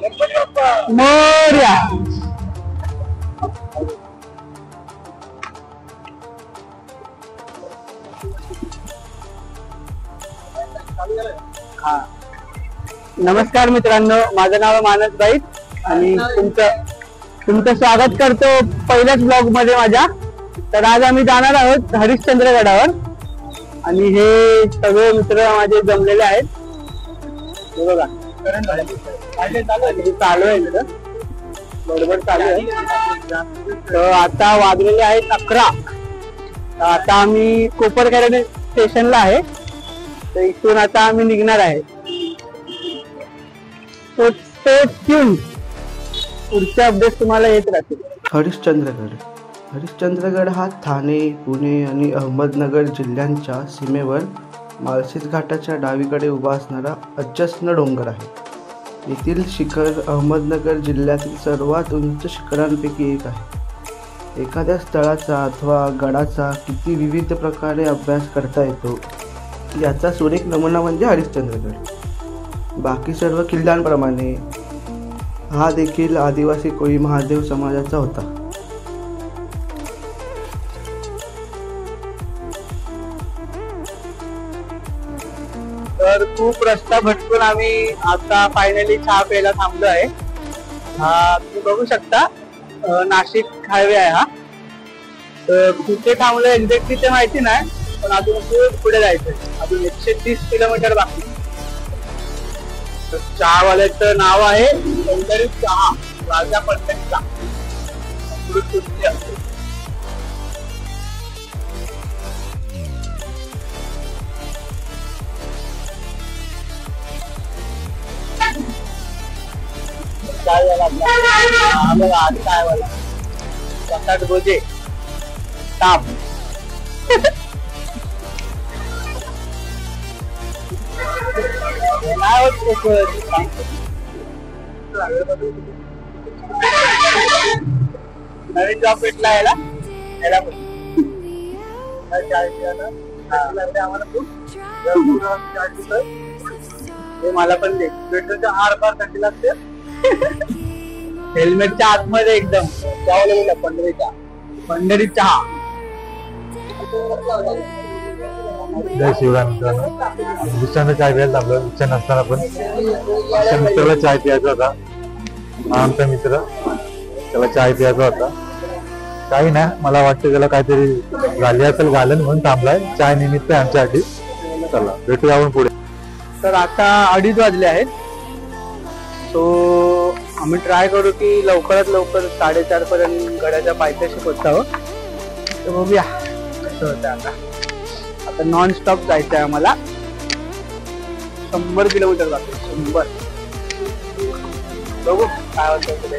मोरया. नमस्कार मित्रांनो, माझं नाव आहे मानस गाईत आणि तुमचं स्वागत करतो पहिल्याच ब्लॉग मध्ये माझ्या. तर आज आम्ही जाणार आहोत हरिश्चंद्रगडावर आणि हे सगळे मित्र माझे जमलेले आहेत. बघा चालू आहे इथं बरोबर चालू आहे. तर आता वाजलेले आहेत 11. आता आम्ही कोपरखैरणे स्टेशनला आहे. तर इथून आता आम्ही निघणार आहे. पुढचे अपडेट तुम्हाला येत राहतील. हरिश्चंद्रगड हा ठाणे, पुणे आणि अहमदनगर जिल्ह्यांच्या सीमेवर माळशेज घाटाच्या डावीकडे उभा असणारा अजस्न डोंगर आहे. येथील शिखर अहमदनगर जिल्ह्यातील सर्वात उंच शिखरांपैकी एक आहे. एखाद्या स्थळाचा अथवा गडाचा किती विविध प्रकारे अभ्यास करता येतो याचा सुरेख नमुना म्हणजे हरिश्चंद्रगड. बाकी सर्व किल्ल्यांप्रमाणे हा देखील आदिवासी कोळी महादेव समाजाचा होता. तर खूप रस्ता भटकून आम्ही आता फायनली चहा प्यायला थांबलो आहे. हा तुम्ही बघू शकता नाशिक हायवे आहे हा. तर कुठे थांबलो एक्झॅक्टली ते माहिती नाही, पण अजून खूप पुढे जायचंय. अजून 130 किलोमीटर बाकी. चहावाल्याचं नाव आहे पंढरी चहा, राजा पंढरीचा. काय झालं आज काय वाला 7-8 गोजे ताप. नवीन जॉब भेटला याला मला पण दे. पेट्रोलच्या आरपार साठी लागते. हेल्मेटच्या आतमध्ये एकदम पंढरी चहा. जय शिवराय मित्रांनो, दुसऱ्यांदा चाय प्यायला थांबलो. इच्छा नसताना पण मित्राला चाय प्यायचा होता. हा आमचा मित्र, त्याला चाय प्यायचा होता. काही नाही, मला वाटतं त्याला काहीतरी झाली असेल घालन म्हणून थांबलाय. चाय निमित्त आमच्यासाठी. चला भेटूया आपण पुढे. तर आता 2:30 वाजले आहेत. सो आम्ही ट्राय करू की लवकरात लवकर 4:30 पर्यंत गडाच्या पायथ्याशी पोहोचावं. तर बघूया कसं होतं. आता नॉन स्टॉप जायचं आहे आम्हाला. 100 किलोमीटर जातो. 100 बघू काय होतं पुढे.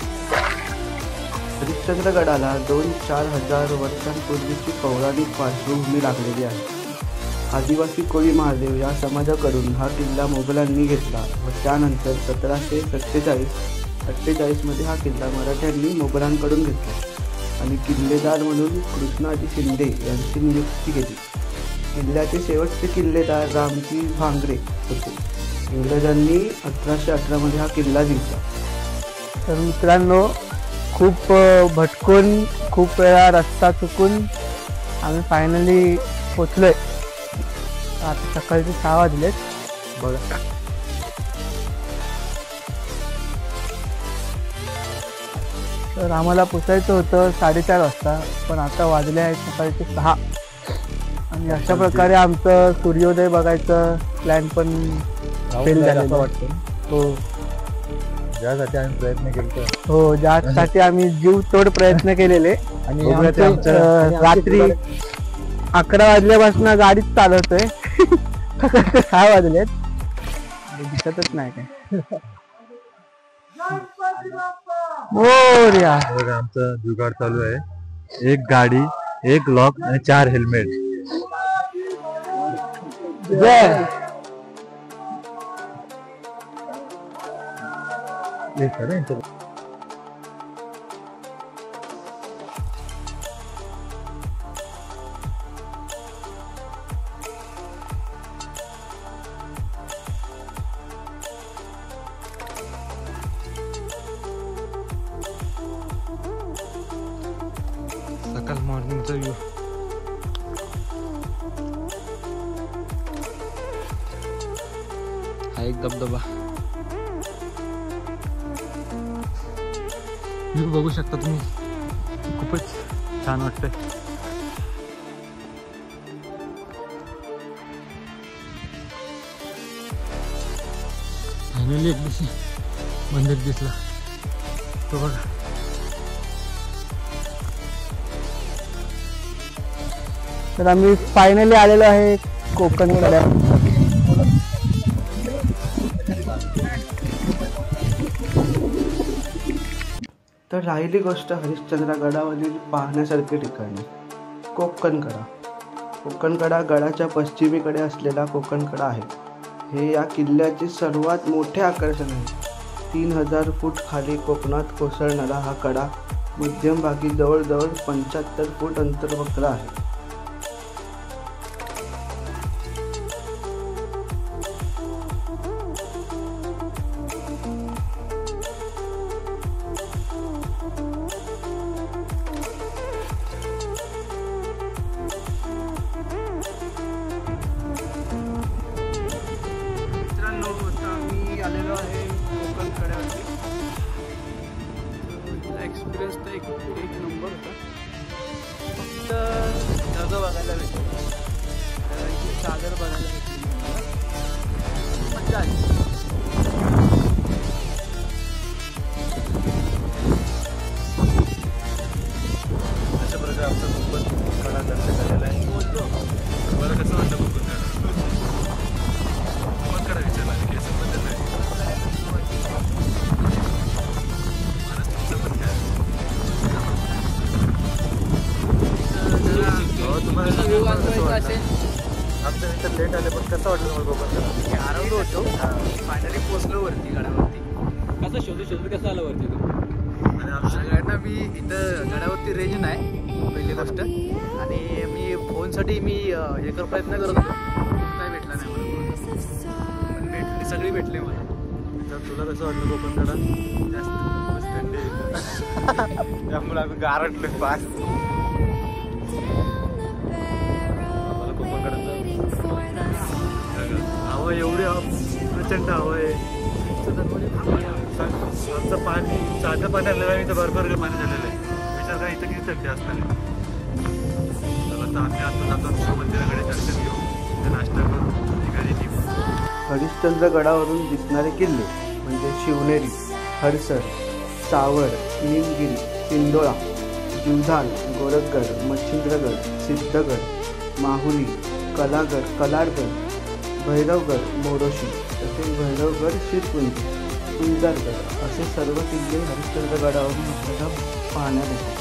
हरिश्चंद्रगडाला 2-4 हजार वर्षांपूर्वीची पौराणिक पार्श्वभूमी लागलेली आहे. आदिवासी कोळी महादेव या समाजाकडून हा किल्ला मोगलांनी घेतला व त्यानंतर 1747 मध्ये हा किल्ला मराठ्यांनी मोगलांकडून घेतला आणि किल्लेदार म्हणून कृष्णाजी शिंदे यांची नियुक्ती केली. किल्ल्याचे शेवटचे किल्लेदार रामजी भांगरे होते. इंग्रजांनी 1818 मध्ये हा किल्ला जिंकला. तर मित्रांनो, खूप भटकून खूप वेळा रस्ता चुकून आम्ही फायनली पोचलोय. आता सकाळचे 6 वाजलेत. बघा तर आम्हाला पोचायचं होतं 4:30 वाजता, पण आता वाजले आहेत सकाळचे 6. आणि अशा प्रकारे आमचं सूर्योदय बघायचं प्लॅन पण फेल झालेलं वाटतं. हो, ज्यासाठी आम्ही प्रयत्न केले. हो, ज्यासाठी आम्ही जीव तोड प्रयत्न केलेले. आणि रात्री 11 वाजल्यापासून गाडीच चालवतोय. 6 वाजलेत, दिसतच नाही काय. आमचं जुगाड चालू आहे. 1 गाडी, 1 लॉक आणि 4 हेल्मेट. मॉर्निंगचा व्ह्यू. हा एक धबधबा व्ह्यू बघू शकता तुम्ही. खूपच छान वाटतंय. फायनली एक दिवशी मंदिर दिसला तो बघा. तर आम्ही फायनली आलेलो आहे कोकण कड्या. तर राहिली गोष्ट हरिश्चंद्रगडावरील पाहण्यासारखी ठिकाणी कोकणकडा. कोकणकडा गडाच्या पश्चिमेकडे असलेला कोकणकडा आहे. हे या किल्ल्याचे सर्वात मोठे आकर्षण आहे. 3000 फूट खाली कोकणात कोसळणारा हा कडा मध्यमभागी जवळजवळ 75 फूट अंतर वक्र आहे. आम्ही आलेलो आहे कोकण कड्यावरती. एक्सपिरियन्स तर एक नंबर होता. फक्त ढगं बघायला भेटली, सागर बघायला भेटली, मजा आली. अशा प्रकारे आमचा कोकण कडा दर्शन झालेला आहे. बोलतो मला कसं वाटतं कोकण कडा? कोकण कडा विचारला की संबंध नाही. आमच्या इथं लेट आले पण कसं वाटलं तुम्हाला कोकण? आराम होतो. फायनली पोचलो वरती गडावरती. कसं शोधू कसं आलं वरती तू? सगळ्यांना मी इथं गडावरती रेंज नाही पहिली गोष्ट, आणि मी फोनसाठी मी हे प्रयत्न करत होतो, काय भेटला नाही मला. पण भेटली, सगळी भेटले मला. तर तुला कसं वाटलं कोकण कडा? जास्त थंडी त्यामुळे आम्ही गारटलो पास. आम्हाला कोकण कडाचं हवा एवढी प्रचंड हवा आहे. आमचं पाणी साधं पाणी आलेलं आहे, इथं भरभर पाणी झालेलं आहे. विचार का इथं किती थंडी असणार आहे. चला तर आम्ही आता जातो मंदिराकडे दर्शन घेऊ, तिथे नाश्ता करू, निघाली निघू. हरिश्चंद्रगडावरून दिसणारे किल्ले म्हणजे शिवनेरी, हडसर, सावड, निमगिरी, पिंडोळा, जीवधान, गोरखगड, मच्छिंद्रगड, सिद्धगड, माहुली, कलागड, कलाडगड, भैरवगड, मोरोशी, तसेच भैरवगड, शिरकुंजी, कुंजारगड असे सर्व किल्ले हरिश्चंद्रगडावरून आपल्याला पाहण्यात येतात.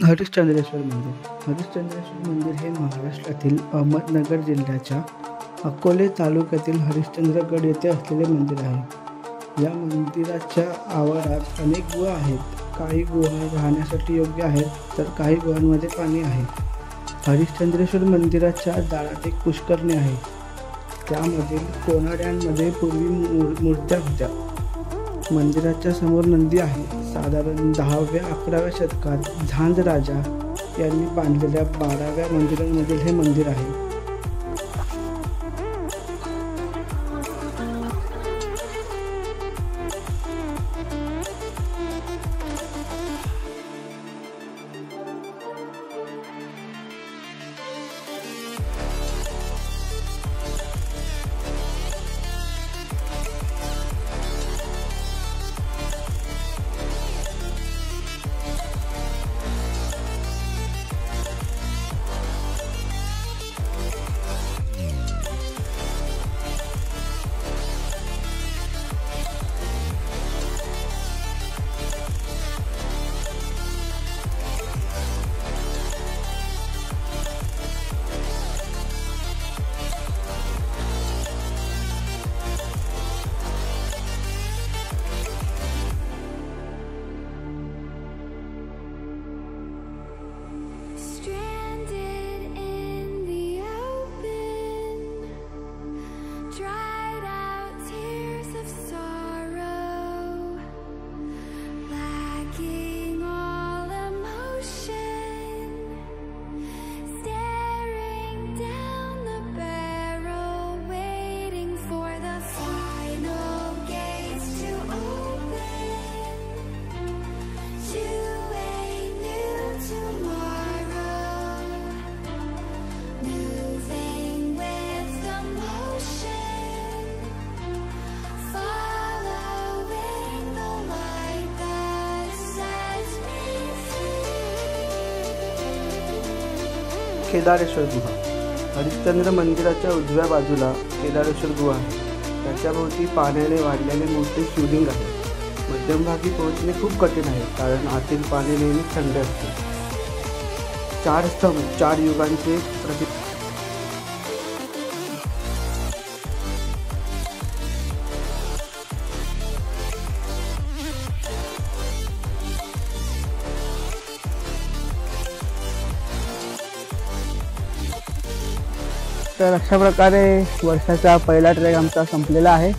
हरिश्चंद्रेश्वर मंदिर. हरिश्चंद्रेश्वर मंदिर हे महाराष्ट्रातील अहमदनगर जिल्ह्याच्या अकोले तालुक्यातील हरिश्चंद्रगड येथे असलेले मंदिर आहे. या मंदिराच्या आवारात अनेक गुहा आहेत. काही गुहा राहण्यासाठी योग्य आहेत तर काही गुहांमध्ये पाणी आहे. हरिश्चंद्रेश्वर मंदिराच्या दारात एक पुष्करणी आहे. त्यामधील कोनाड्यांमध्ये पूर्वी मूर्त्या होत्या. मंदिराच्या समोर नंदी आहे. साधारण 10व्या-11व्या शतकात झांज राजा यांनी बांधलेल्या 12व्या मंदिरांमधील हे मंदिर आहे. केदारेश्वर गुहा. हरिश्चंद्र मंदिराच्या उजव्या बाजूला केदारेश्वर गुहा आहे. त्याच्याभोवती पाण्याने वाढलेले मोठे शिवलिंग आहे. मध्यमभागी पोहोचणे खूप कठीण आहे कारण आतील पाणी नेहमी थंड असते. 4 स्तंभ 4 युगांचे प्रतीक. तर अशा प्रकारे वर्षाचा पहिला ट्रेक आमचा संपलेला आहे.